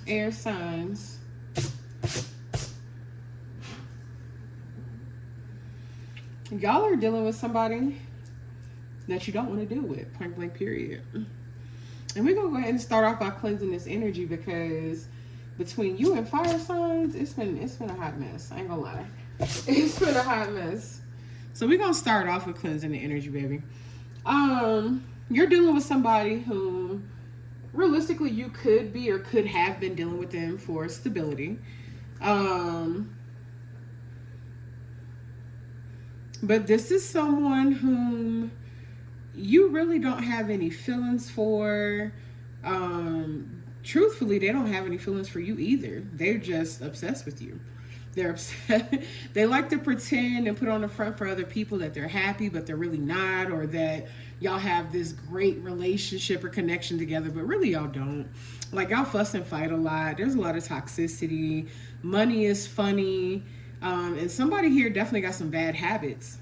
Air signs. Y'all are dealing with somebody that you don't want to deal with, point blank period. And we're going to go ahead and start off by cleansing this energy, because between you and fire signs, it's been a hot mess. I ain't gonna lie. It's been a hot mess. So we're gonna start off with cleansing the energy, baby. You're dealing with somebody who realistically you could be or could have been dealing with them for stability. But this is someone whom you really don't have any feelings for. Truthfully, they don't have any feelings for you either. They're just obsessed with you. They're upset. They like to pretend and put on the front for other people that they're happy, but they're really not, or that y'all have this great relationship or connection together, but really y'all don't. Like, y'all fuss and fight a lot. There's a lot of toxicity. Money is funny. And somebody here definitely got some bad habits.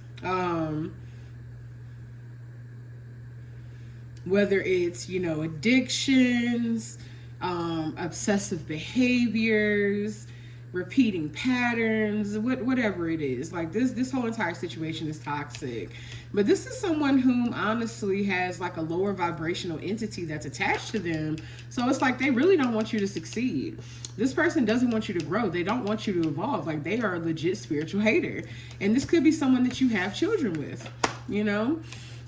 Whether it's, addictions, obsessive behaviors, repeating patterns, whatever it is. Like, this whole entire situation is toxic. But this is someone whom honestly has like a lower vibrational entity that's attached to them. So it's like they really don't want you to succeed. This person doesn't want you to grow. They don't want you to evolve. Like, they are a legit spiritual hater. And this could be someone that you have children with,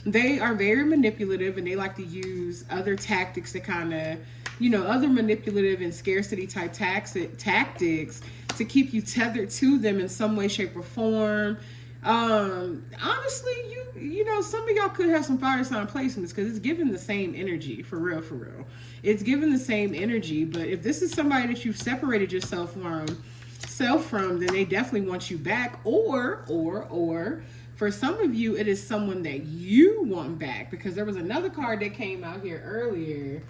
They are very manipulative, and they like to use other tactics to kind of, other manipulative and scarcity type tactics to keep you tethered to them in some way, shape, or form. Honestly, some of y'all could have some fire sign placements, because it's giving the same energy, for real. It's giving the same energy. But if this is somebody that you've separated yourself from, then they definitely want you back, or for some of you, it is someone that you want back, because there was another card that came out here earlier,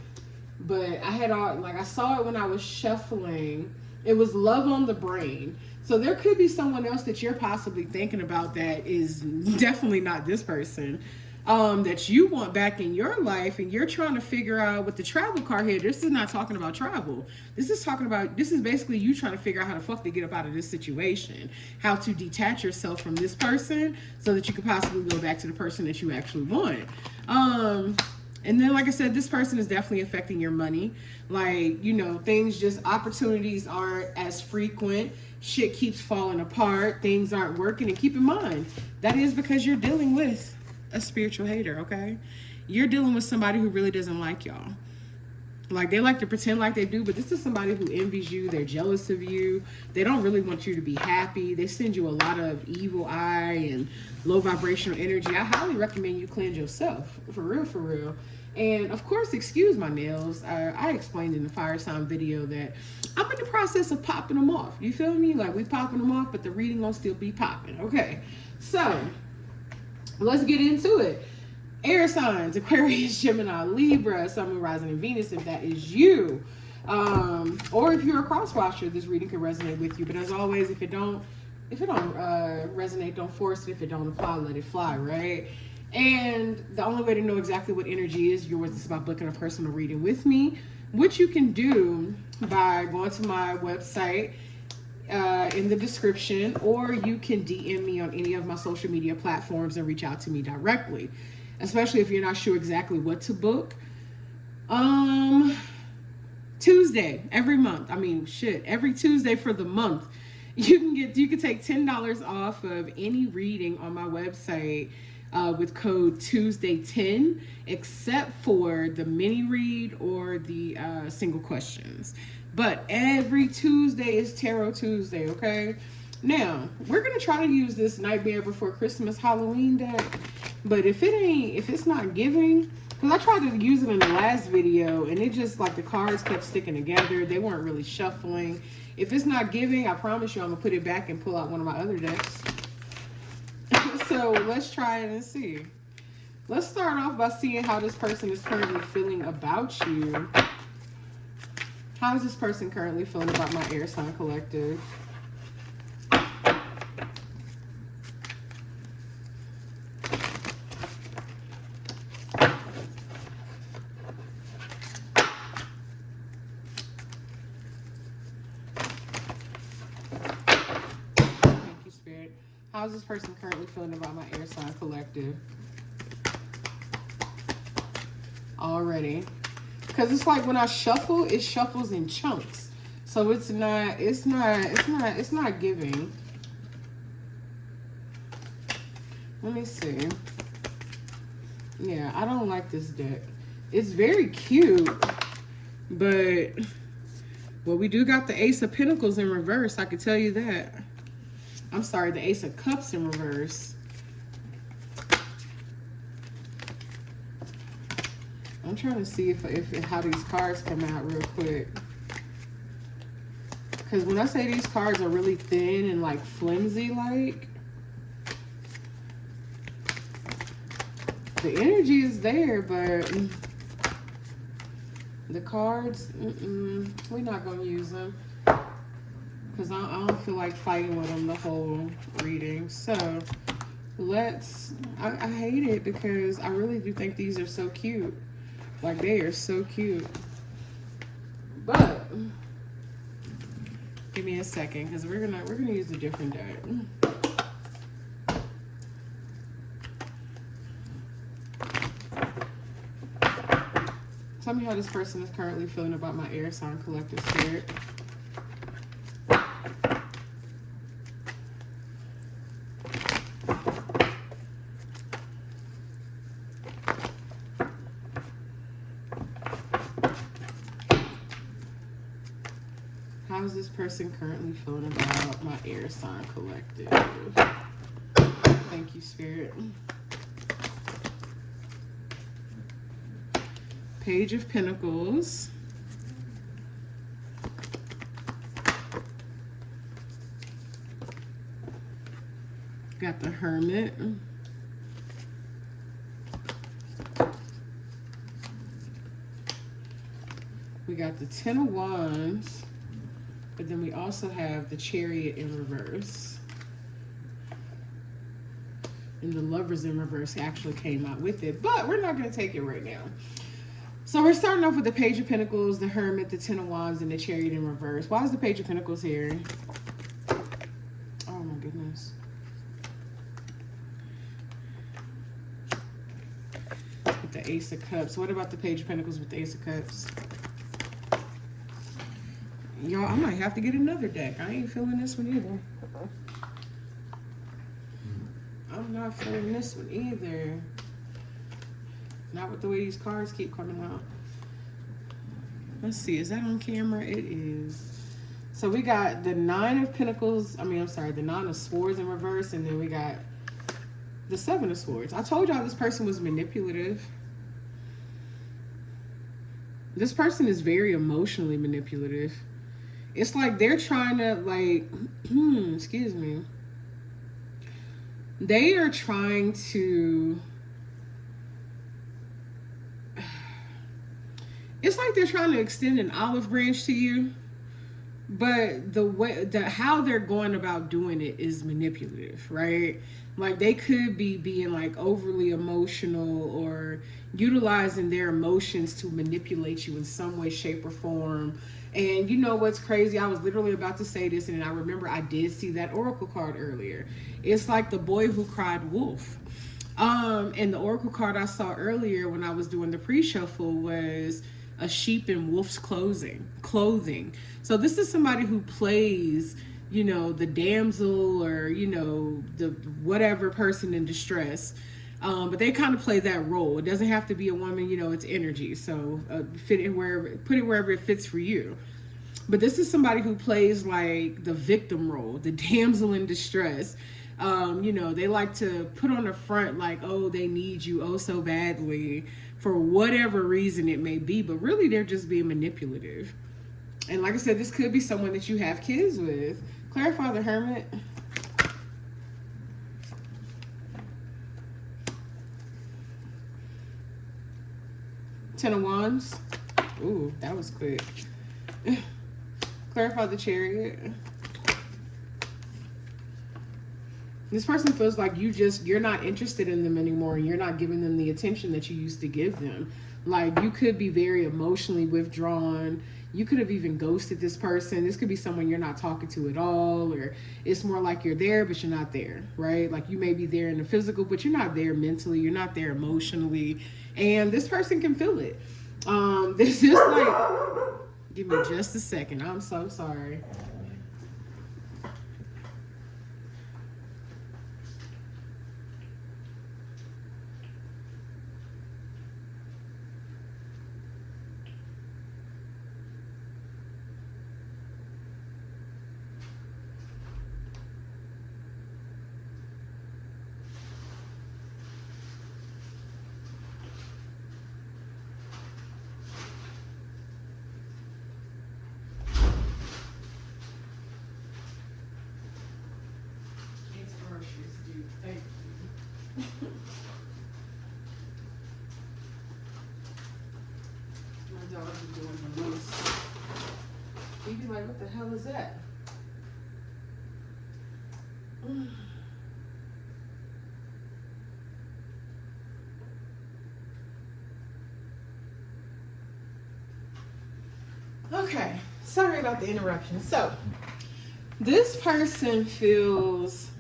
but I saw it when I was shuffling. It was love on the brain. So there could be someone else that you're possibly thinking about that is definitely not this person, that you want back in your life, and you're trying to figure out with the travel card here. This is not talking about travel. This is basically you trying to figure out how the fuck to get up out of this situation, how to detach yourself from this person so that you could possibly go back to the person that you actually want. And then, like I said, this person is definitely affecting your money. Like, opportunities aren't as frequent. Shit keeps falling apart. Things aren't working. And keep in mind, that is because you're dealing with a spiritual hater, okay? You're dealing with somebody who really doesn't like y'all. Like, they like to pretend like they do, but this is somebody who envies you. They're jealous of you. They don't really want you to be happy. They send you a lot of evil eye and low vibrational energy. I highly recommend you cleanse yourself, for real. And of course, excuse my nails. I explained in the fire sign video that I'm in the process of popping them off. You feel me? Like, we popping them off, but the reading gonna still be popping. Okay, so let's get into it. Air signs: Aquarius, Gemini, Libra, Sun, Moon, Rising, and Venus, if that is you. Or if you're a cross-watcher, this reading could resonate with you. But as always, if it don't resonate, don't force it. If it don't apply, let it fly, right? And the only way to know exactly what energy is yours is by booking a personal reading with me, which you can do by going to my website in the description, or you can DM me on any of my social media platforms and reach out to me directly, especially if you're not sure exactly what to book. Tuesday every month. Every Tuesday for the month. You can take $10 off of any reading on my website with code Tuesday10, except for the mini read or the single questions. But every Tuesday is Tarot Tuesday, okay? Now, we're going to try to use this Nightmare Before Christmas Halloween deck. But if it's not giving, because I tried to use it in the last video, and it just, like, the cards kept sticking together. They weren't really shuffling. If it's not giving, I promise you I'm going to put it back and pull out one of my other decks. So let's try it and see. Let's start off by seeing how this person is currently feeling about you. How is this person currently feeling about my air sign collective? How's this person currently feeling about my air sign collective? Already. Because it's like when I shuffle, it shuffles in chunks. So it's not giving. Let me see. Yeah, I don't like this deck. It's very cute, but well, we do got the Ace of Pentacles in reverse. I can tell you that. I'm sorry, the Ace of Cups in reverse. I'm trying to see if how these cards come out real quick. Because when I say these cards are really thin and like flimsy, like the energy is there, but the cards, we're not going to use them. Because I don't feel like fighting with them the whole reading. So I hate it because I really do think these are so cute. Like, they are so cute. But give me a second, because we're gonna use a different deck. Tell me how this person is currently feeling about my air sign collective spirit. How's this person currently feeling about my air sign collective? Thank you, Spirit. Page of Pentacles. Got the Hermit. We got the Ten of Wands. But then we also have the Chariot in reverse. And the Lovers in reverse actually came out with it. But we're not going to take it right now. So we're starting off with the Page of Pentacles, the Hermit, the Ten of Wands, and the Chariot in reverse. Why is the Page of Pentacles here? Oh my goodness. With the Ace of Cups. What about the Page of Pentacles with the Ace of Cups? Y'all, I might have to get another deck. I ain't feeling this one either. I'm not feeling this one either. Not with the way these cards keep coming out. Let's see, is that on camera? It is. So we got the Nine of Pentacles, the Nine of Swords in reverse, and then we got the Seven of Swords. I told y'all this person was manipulative. This person is very emotionally manipulative. It's like they're trying to, like, excuse me. They are trying to, it's like they're trying to extend an olive branch to you, but how they're going about doing it is manipulative, right? Like, they could be being like overly emotional or utilizing their emotions to manipulate you in some way, shape, or form. And you know what's crazy? I was literally about to say this, and I remember I did see that oracle card earlier. It's like the boy who cried wolf. And the oracle card I saw earlier when I was doing the pre-shuffle was a sheep in wolf's clothing. So this is somebody who plays, you know, the damsel or, you know, the whatever person in distress. But they kind of play that role. It doesn't have to be a woman, you know, it's energy. So put it wherever it fits for you. But this is somebody who plays like the victim role, the damsel in distress. You know, they like to put on the front like, oh, they need you oh so badly for whatever reason it may be. But really, they're just being manipulative. And like I said, this could be someone that you have kids with. Clarify the Hermit. Ten of Wands. Ooh, that was quick. Clarify the Chariot. This person feels like you're not interested in them anymore. You're not giving them the attention that you used to give them. Like, you could be very emotionally withdrawn. You could have even ghosted this person. This could be someone you're not talking to at all, or it's more like you're there, but you're not there, right? Like you may be there in the physical, but you're not there mentally. You're not there emotionally. And this person can feel it. This is like, give me just a second. I'm so sorry. Thank you. My dog is doing the most. You'd be like, what the hell is that? Okay, sorry about the interruption. So, this person feels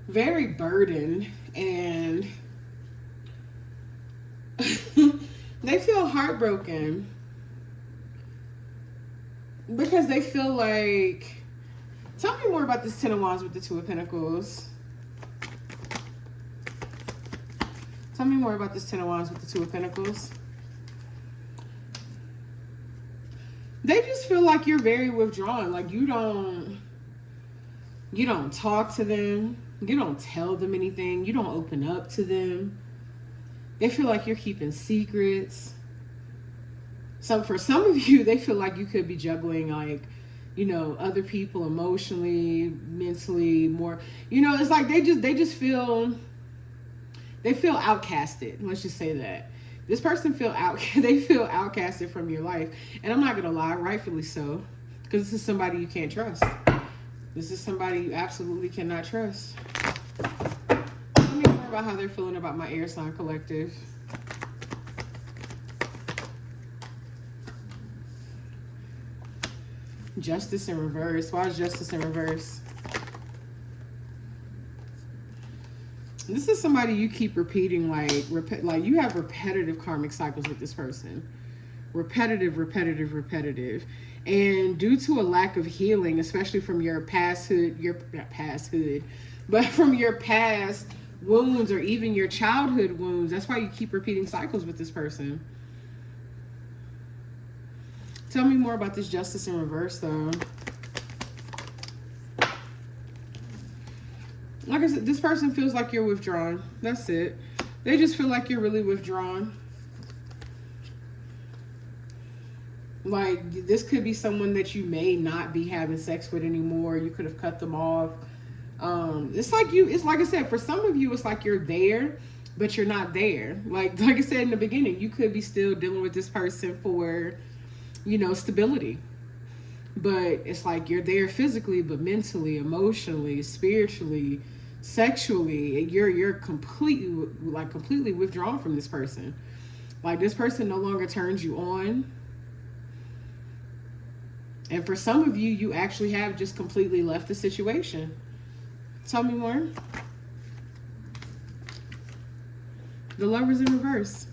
very burdened, and they feel heartbroken because they feel like, tell me more about this Ten of Wands with the Two of Pentacles. Tell me more about this Ten of Wands with the Two of Pentacles. They just feel like you're very withdrawn. Like you don't talk to them. You don't tell them anything. You don't open up to them. They feel like you're keeping secrets. So for some of you, they feel like you could be juggling, like, you know, other people emotionally, mentally, more, you know, it's like they just feel outcasted. Let's just say that. This person they feel outcasted from your life. And I'm not going to lie, rightfully so, because this is somebody you can't trust. This is somebody you absolutely cannot trust. Tell me more about how they're feeling about my air sign collective. Justice in reverse. Why is justice in reverse? This is somebody you keep repeating, like you have repetitive karmic cycles with this person. Repetitive. And due to a lack of healing, especially from your but from your past wounds or even your childhood wounds, that's why you keep repeating cycles with this person. Tell me more about this justice in reverse, though. Like I said, this person feels like you're withdrawn. That's it. They just feel like you're really withdrawn. Like, this could be someone that you may not be having sex with anymore. You could have cut them off. It's like I said, for some of you, it's like you're there, but you're not there. Like I said in the beginning, you could be still dealing with this person for, you know, stability. But it's like you're there physically, but mentally, emotionally, spiritually, sexually, you're completely withdrawn from this person. Like, this person no longer turns you on. And for some of you, you actually have just completely left the situation. Tell me more. The Lover's in reverse.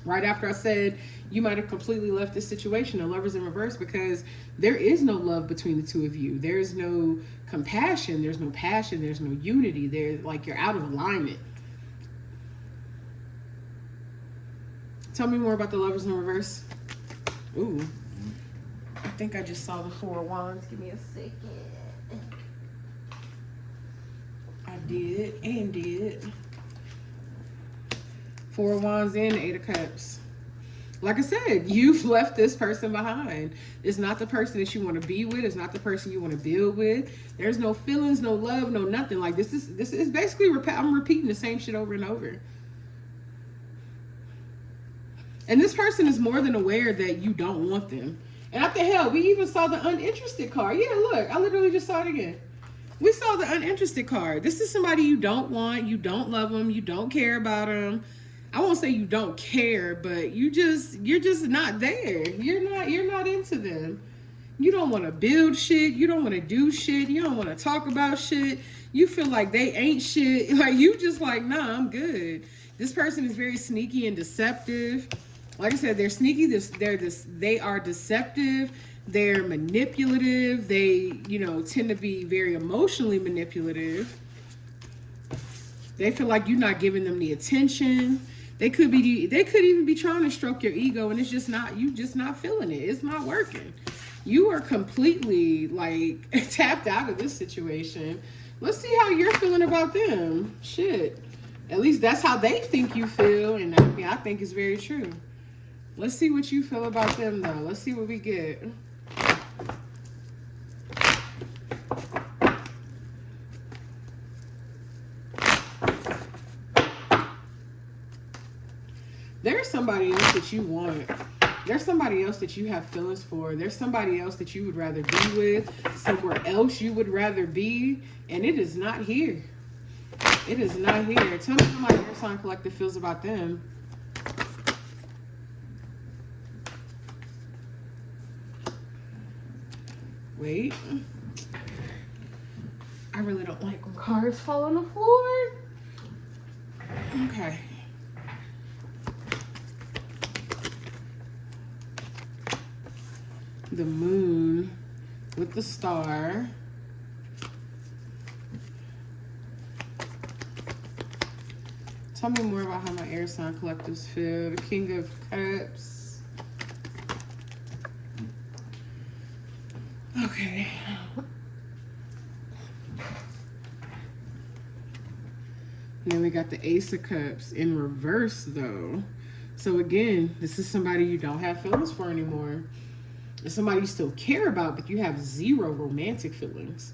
Right after I said you might have completely left this situation, the Lover's in reverse, because there is no love between the two of you. There's no compassion. There's no passion. There's no unity. There's like you're out of alignment. Tell me more about the Lover's in reverse. Ooh. I think I just saw the Four of Wands. Give me a second. I did. Four of Wands and Eight of Cups. Like I said, you've left this person behind. It's not the person that you want to be with. It's not the person you want to build with. There's no feelings, no love, no nothing. Like this is basically, I'm repeating the same shit over and over. And this person is more than aware that you don't want them. And what the hell, we even saw the uninterested card. Yeah, look, I literally just saw it again. We saw the uninterested card. This is somebody you don't want. You don't love them. You don't care about them. I won't say you don't care, but you're just not there. You're not into them. You don't want to build shit. You don't want to do shit. You don't want to talk about shit. You feel like they ain't shit. Like you just like, nah, I'm good. This person is very sneaky and deceptive. Like I said, they're sneaky. They are deceptive. They're manipulative. They, tend to be very emotionally manipulative. They feel like you're not giving them the attention. They could even be trying to stroke your ego, and it's just not, you just not feeling it. It's not working. You are completely like tapped out of this situation. Let's see how you're feeling about them. Shit. At least that's how they think you feel, and I think it's very true. Let's see what you feel about them though. Let's see what we get. There's somebody else that you want. There's somebody else that you have feelings for. There's somebody else that you would rather be with. Somewhere else you would rather be. And it is not here. It is not here. Tell me how my air sign collective feels about them. Wait. I really don't like when cards fall on the floor. Okay. The moon with the star. Tell me more about how my air sign collectives feel. The King of Cups. Okay. And then we got the Ace of Cups in reverse though. So again, this is somebody you don't have feelings for anymore. It's somebody you still care about, but you have zero romantic feelings.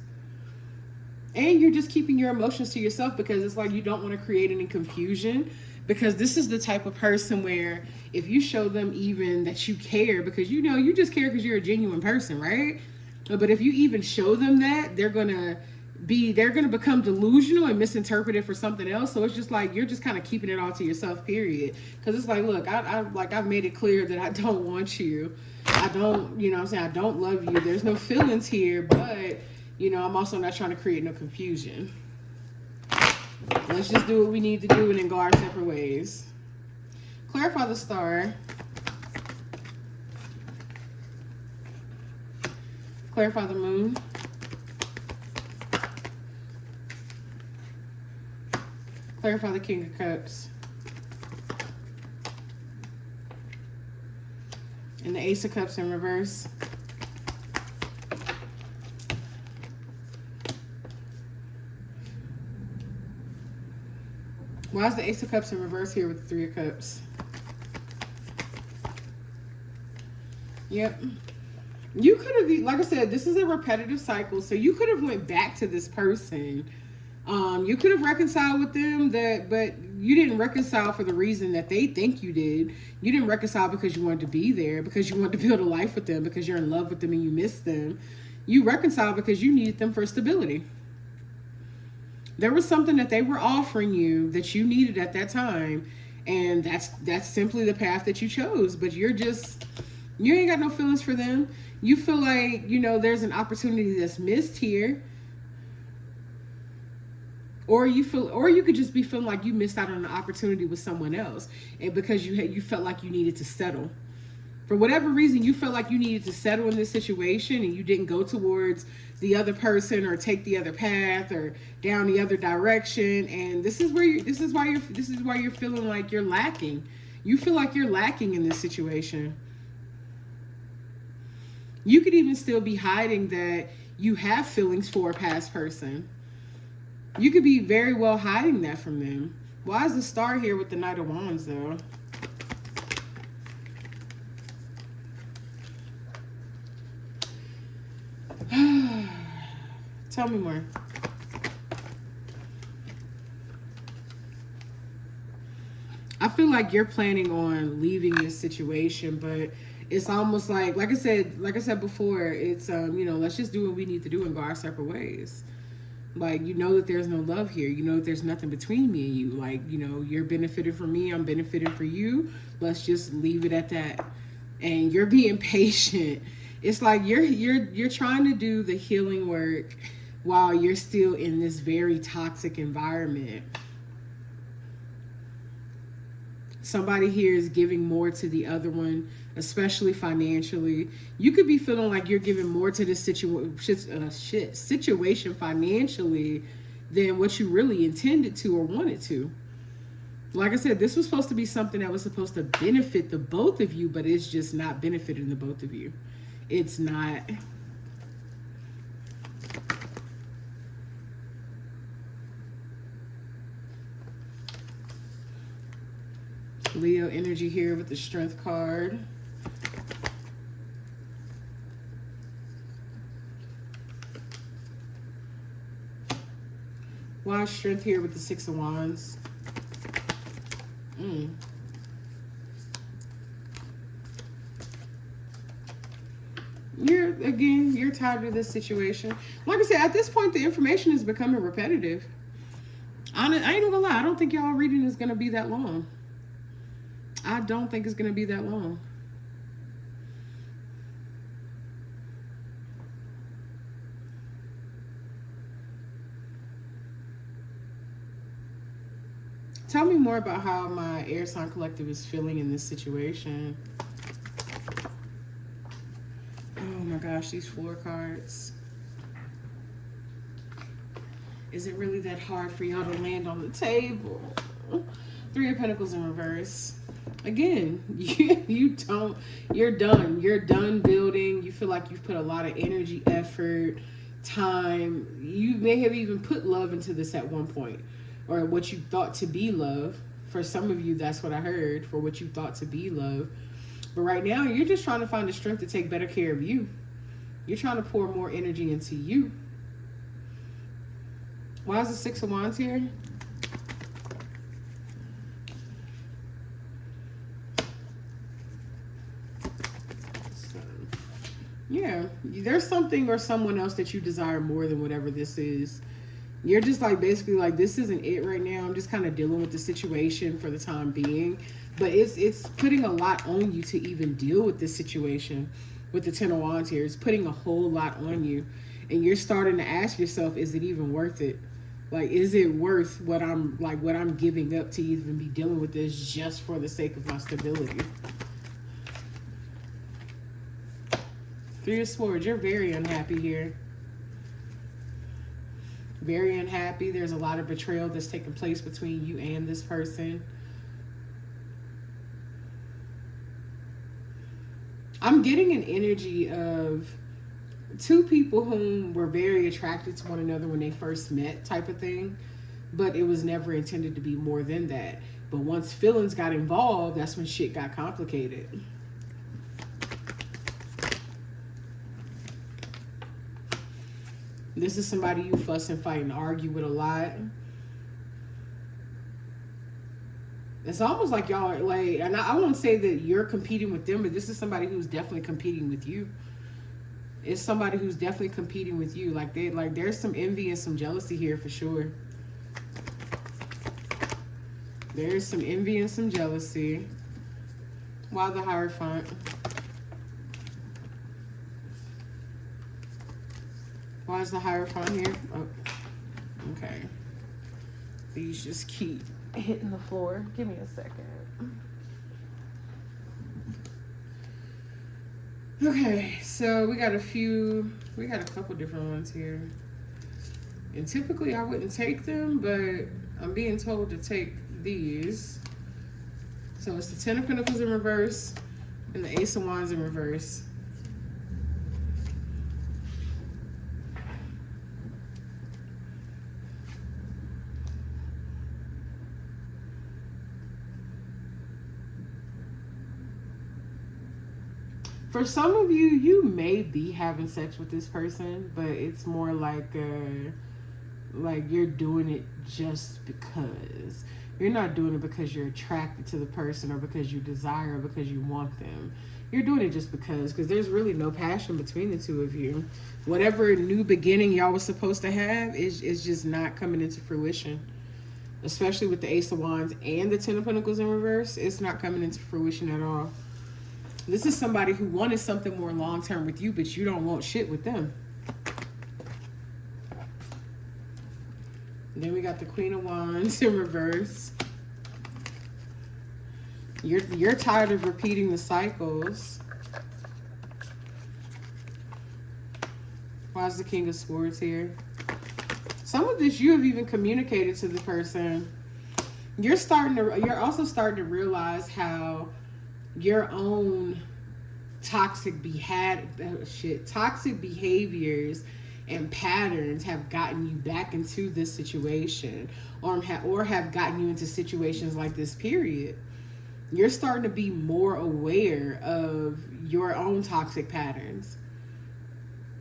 And you're just keeping your emotions to yourself because it's like you don't want to create any confusion. Because this is the type of person where if you show them even that you care, because you just care because you're a genuine person, right? But if you even show them that, they're gonna become delusional and misinterpret it for something else. So it's just like you're just kind of keeping it all to yourself, period. Because it's like, look, I've made it clear that I don't want you. I don't, I don't love you. There's no feelings here, but, I'm also not trying to create no confusion. Let's just do what we need to do and then go our separate ways. Clarify the star. Clarify the moon. Clarify the King of Cups. And the Ace of Cups in reverse. Why is the Ace of Cups in reverse here with the Three of Cups? Yep. You could have, like I said, this is a repetitive cycle. So you could have went back to this person. You could have reconciled with them, but you didn't reconcile for the reason that they think you did. You didn't reconcile because you wanted to be there, because you wanted to build a life with them, because you're in love with them and you miss them. You reconciled because you needed them for stability. There was something that they were offering you that you needed at that time, and that's simply the path that you chose. But you ain't got no feelings for them. You feel like, there's an opportunity that's missed here. Or you could just be feeling like you missed out on an opportunity with someone else, and because you felt like you needed to settle. For whatever reason, you felt like you needed to settle in this situation, and you didn't go towards the other person or take the other path or down the other direction. And this is why you're feeling like you're lacking. You feel like you're lacking in this situation. You could even still be hiding that you have feelings for a past person. You could be very well hiding that from them. Why is the star here with the Knight of Wands, though? Tell me more. I feel like you're planning on leaving this situation, but it's almost like I said before, it's let's just do what we need to do and go our separate ways. Like, you know that there's no love here. You know that there's nothing between me and you. Like, you know, you're benefiting from me, I'm benefiting for you. Let's just leave it at that. And you're being patient. It's like you're trying to do the healing work while you're still in this very toxic environment. Somebody here is giving more to the other one, especially financially. You could be feeling like you're giving more to this situation financially than what you really intended to or wanted to. Like I said, this was supposed to be something that was supposed to benefit the both of you, but it's just not benefiting the both of you. It's not. Leo energy here with the Strength card. Why Strength here with the Six of Wands? You're tired of this situation. Like I said, at this point, the information is becoming repetitive. I ain't gonna lie. I don't think y'all reading is gonna be that long. I don't think it's gonna be that long. Tell me more about how my air sign collective is feeling in this situation. Oh my gosh, these floor cards. Is it really that hard for y'all to land on the table? Three of Pentacles in reverse. Again, you're done. You're done building. You feel like you've put a lot of energy, effort, time. You may have even put love into this at one point, or what you thought to be love. For some of you, that's what I heard, for what you thought to be love. But right now, you're just trying to find the strength to take better care of you. You're trying to pour more energy into you. Why is the Six of Wands here? Yeah, there's something or someone else that you desire more than whatever this is. You're just like, basically like, this isn't it right now. I'm just kind of dealing with the situation for the time being. But it's putting a lot on you to even deal with this situation. With the Ten of Wands here, it's putting a whole lot on you. And you're starting to ask yourself, is it even worth it? Like, is it worth what I'm giving up to even be dealing with this just for the sake of my stability? Three of Swords, you're very unhappy here. Very unhappy. There's a lot of betrayal that's taking place between you and this person. I'm getting an energy of two people whom were very attracted to one another when they first met, type of thing. But it was never intended to be more than that. But once feelings got involved, that's when shit got complicated. This is somebody you fuss and fight and argue with a lot. It's almost like y'all are like, and I won't say that you're competing with them, but this is somebody who's definitely competing with you. It's somebody who's definitely competing with you. Like there's some envy and some jealousy here for sure. There's some envy and some jealousy. Why the Hierophant? Why is the Hierophant here? Oh, okay. These just keep hitting the floor. Give me a second. Okay, so we got a couple different ones here. And typically I wouldn't take them, but I'm being told to take these. So it's the Ten of Pentacles in reverse and the Ace of Wands in reverse. For some of you, you may be having sex with this person, but it's more like you're doing it just because. You're not doing it because you're attracted to the person or because you desire or because you want them. You're doing it just because there's really no passion between the two of you. Whatever new beginning y'all was supposed to have is just not coming into fruition. Especially with the Ace of Wands and the Ten of Pentacles in reverse, it's not coming into fruition at all. This is somebody who wanted something more long-term with you, but you don't want shit with them. And then we got the Queen of Wands in reverse. You're tired of repeating the cycles. Why is the King of Swords here? Some of this you have even communicated to the person. You're also starting to realize how your own toxic behaviors and patterns have gotten you back into this situation, or have gotten you into situations like this, period. You're starting to be more aware of your own toxic patterns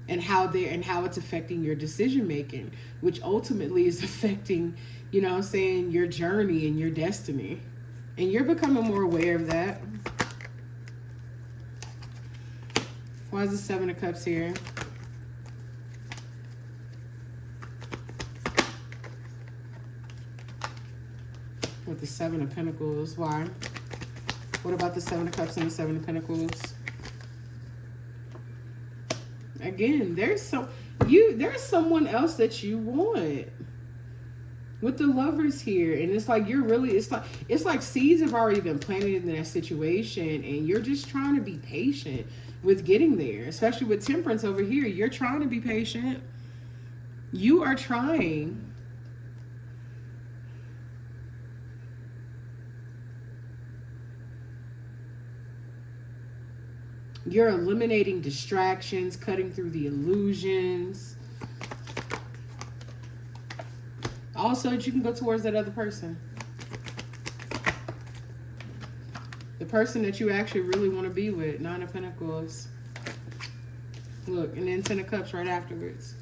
and how it's affecting your decision making, which ultimately is affecting, you know what I'm saying, your journey and your destiny. And you're becoming more aware of that. Why is the Seven of Cups here? With the Seven of Pentacles, why? What about the Seven of Cups and the Seven of Pentacles? Again, there's someone else that you want. With the Lovers here, and it's like it's like seeds have already been planted in that situation, and you're just trying to be patient with getting there. Especially with Temperance over here, you're trying to be patient. You are trying. You're eliminating distractions, cutting through the illusions. Also, that you can go towards that other person. The person that you actually really want to be with. Nine of Pentacles. Look, and then Ten of Cups right afterwards.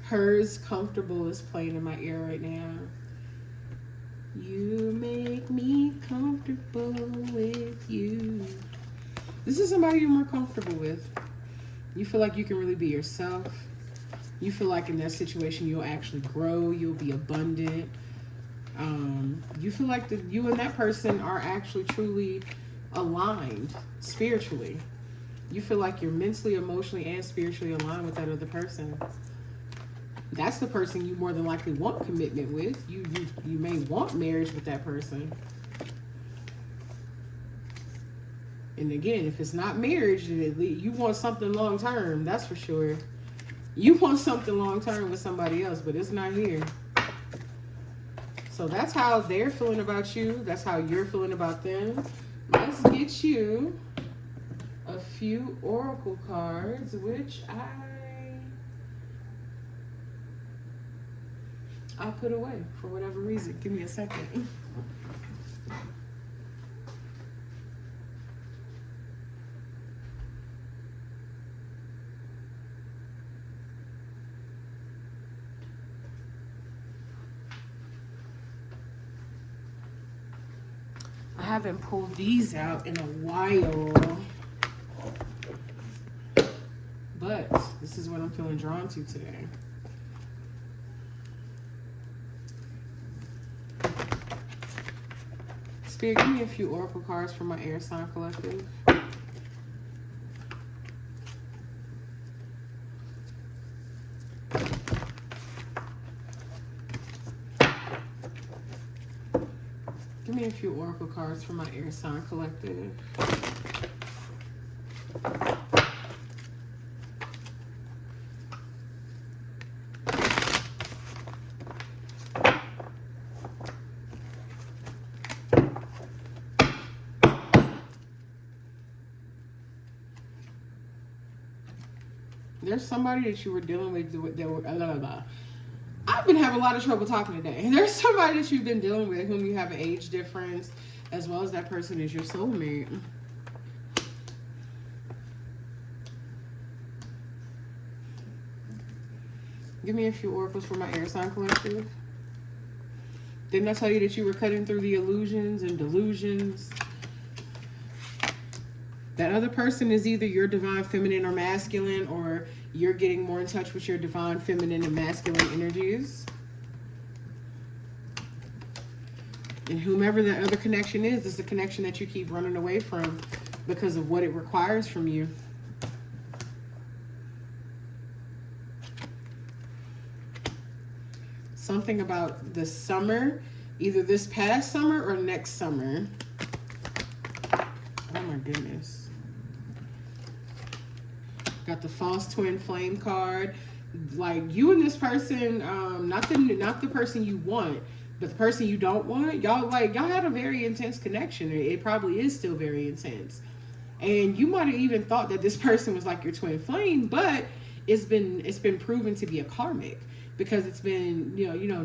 Hers Comfortable is playing in my ear right now. You make me comfortable with you. This is somebody you're more comfortable with. You feel like you can really be yourself. You feel like in that situation you'll actually grow. You'll be abundant. You feel like you and that person are actually truly aligned spiritually. You feel like you're mentally, emotionally, and spiritually aligned with that other person. That's the person you more than likely want commitment with. You may want marriage with that person. And again, if it's not marriage, you want something long term. That's for sure. You want something long term with somebody else, but it's not here. So that's how they're feeling about you. That's how you're feeling about them. Let's get you a few oracle cards, which I put away for whatever reason. Give me a second. I haven't pulled these out in a while, but this is what I'm feeling drawn to today. Spirit, give me a few oracle cards for my air sign collective. Give me a few oracle cards for my air sign collective. There's somebody that you were dealing with that were I've been having a lot of trouble talking today. There's somebody that you've been dealing with whom you have an age difference, as well as that person is your soulmate. Give me a few oracles for my air sign collective. Didn't I tell you that you were cutting through the illusions and delusions? That other person is either your divine feminine or masculine, or you're getting more in touch with your divine feminine and masculine energies. And whomever that other connection is the connection that you keep running away from because of what it requires from you. Something about the summer, either this past summer or next summer. Oh my goodness. Got the false twin flame card. Like, you and this person, not the person you want, but the person you don't want. Y'all had a very intense connection. It probably is still very intense. And you might have even thought that this person was like your twin flame, but it's been proven to be a karmic. Because it's been,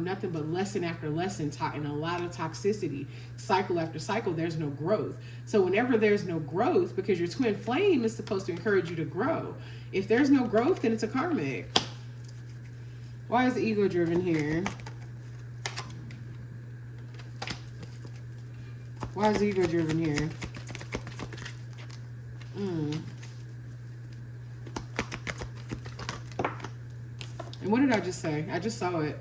nothing but lesson after lesson and a lot of toxicity, cycle after cycle, there's no growth. So whenever there's no growth, because your twin flame is supposed to encourage you to grow. If there's no growth, then it's a karmic. Why is the ego driven here? Why is the ego driven here? And what did I just say? I just saw it.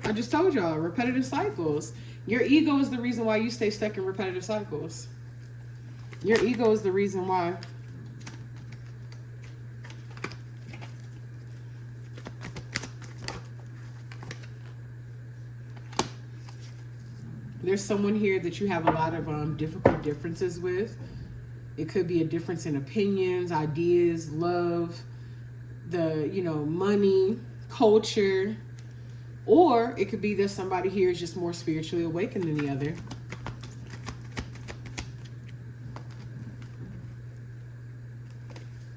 I just told y'all, repetitive cycles. Your ego is the reason why you stay stuck in repetitive cycles. Your ego is the reason why. There's someone here that you have a lot of difficult differences with. It could be a difference in opinions, ideas, love, money, culture, or it could be that somebody here is just more spiritually awakened than the other.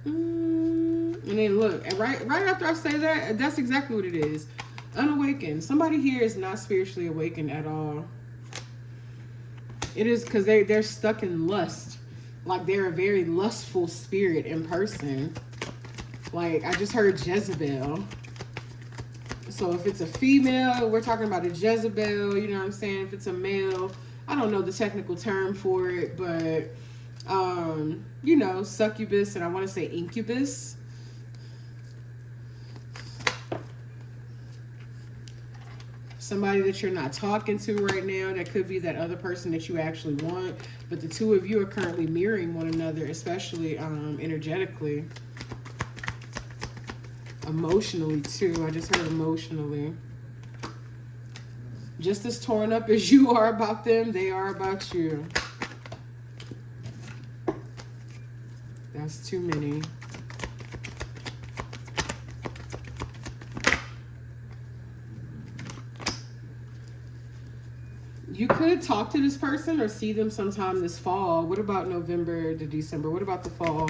And then look, right after I say that, that's exactly what it is. Unawakened. Somebody here is not spiritually awakened at all. It is because they're stuck in lust. Like, they're a very lustful spirit in person. Like, I just heard Jezebel. So if it's a female, we're talking about a Jezebel, you know what I'm saying? If it's a male, I don't know the technical term for it, but, succubus, and I want to say incubus. Somebody that you're not talking to right now, that could be that other person that you actually want, but the two of you are currently mirroring one another, especially energetically. Emotionally too. I just heard emotionally. Just as torn up as you are about them, they are about you. That's too many. You could talk to this person or see them sometime this fall. What about November to December? What about the fall?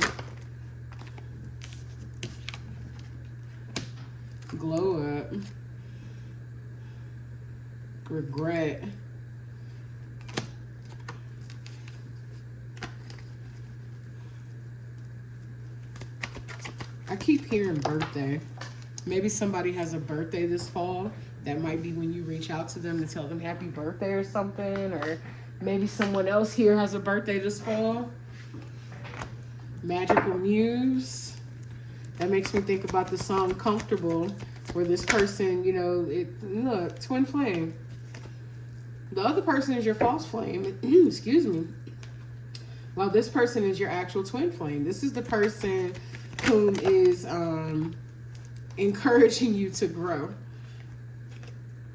Glow up. Regret. I keep hearing birthday. Maybe somebody has a birthday this fall. That might be when you reach out to them to tell them happy birthday or something. Or maybe someone else here has a birthday this fall. Magical Muse. That makes me think about the song Comfortable, where this person, look, twin flame. The other person is your false flame. Excuse me. While this person is your actual twin flame. This is the person whom is encouraging you to grow.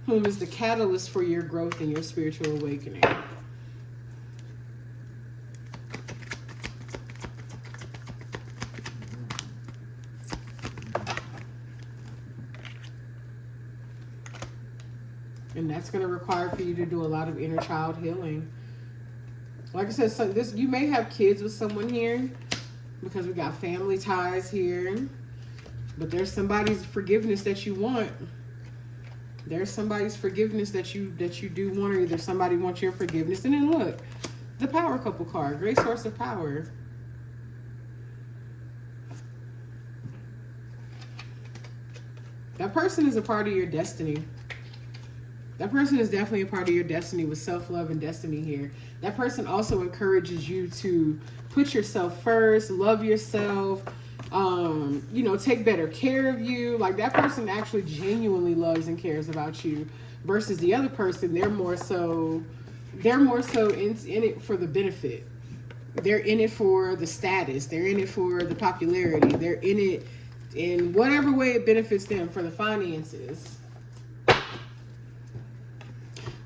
Whom is the catalyst for your growth and your spiritual awakening. And that's going to require for you to do a lot of inner child healing. Like I said, you may have kids with someone here because we got family ties here. But there's somebody's forgiveness that you want. There's somebody's forgiveness that you do want, or either somebody wants your forgiveness. And then look, the power couple card, great source of power. That person is a part of your destiny. That person is definitely a part of your destiny with self-love and destiny here. That person also encourages you to put yourself first, love yourself, take better care of you. Like, that person actually genuinely loves and cares about you, versus the other person, they're more so in it for the benefit. They're in it for the status. They're in it for the popularity. They're in it in whatever way it benefits them, for the finances.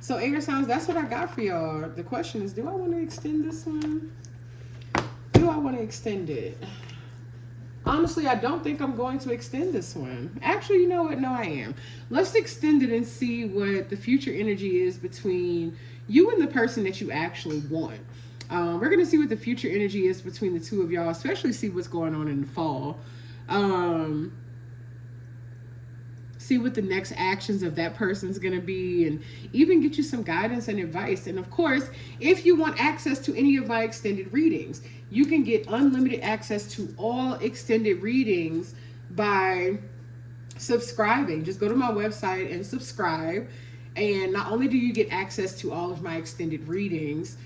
So air signs, that's what I got for y'all. The question is, do I want to extend this one? Do I want to extend it? Honestly, I don't think I'm going to extend this one. Actually, you know what? No, I am. Let's extend it and see what the future energy is between you and the person that you actually want. We're going to see what the future energy is between the two of y'all, especially see what's going on in the fall. See what the next actions of that person's going to be, and even get you some guidance and advice. And of course, if you want access to any of my extended readings, you can get unlimited access to all extended readings by subscribing. Just go to my website and subscribe. And not only do you get access to all of my extended readings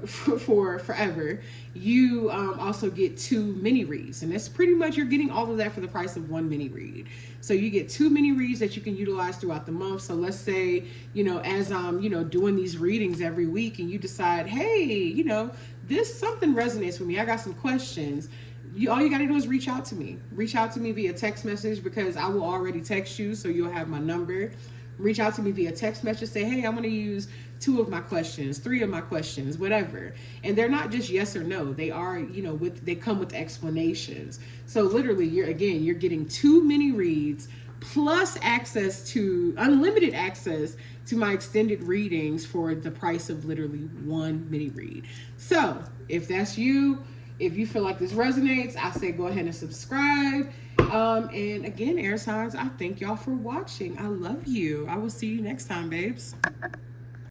for forever, you also get 2 mini reads, and that's pretty much, you're getting all of that for the price of 1 mini read. So you get 2 mini reads that you can utilize throughout the month. So let's say, as I'm doing these readings every week, and you decide, hey, this something resonates with me, I got some questions. All you got to do is reach out to me via text message, because I will already text you, so you'll have my number. Reach out to me via text message, say, hey, I'm going to use 2 of my questions, 3 of my questions, whatever. And they're not just yes or no. They are, they come with explanations. So literally, you're getting 2 mini reads plus unlimited access to my extended readings for the price of literally 1 mini read. So if that's you, if you feel like this resonates, I say go ahead and subscribe. And again, air signs, I thank y'all for watching. I love you. I will see you next time, babes.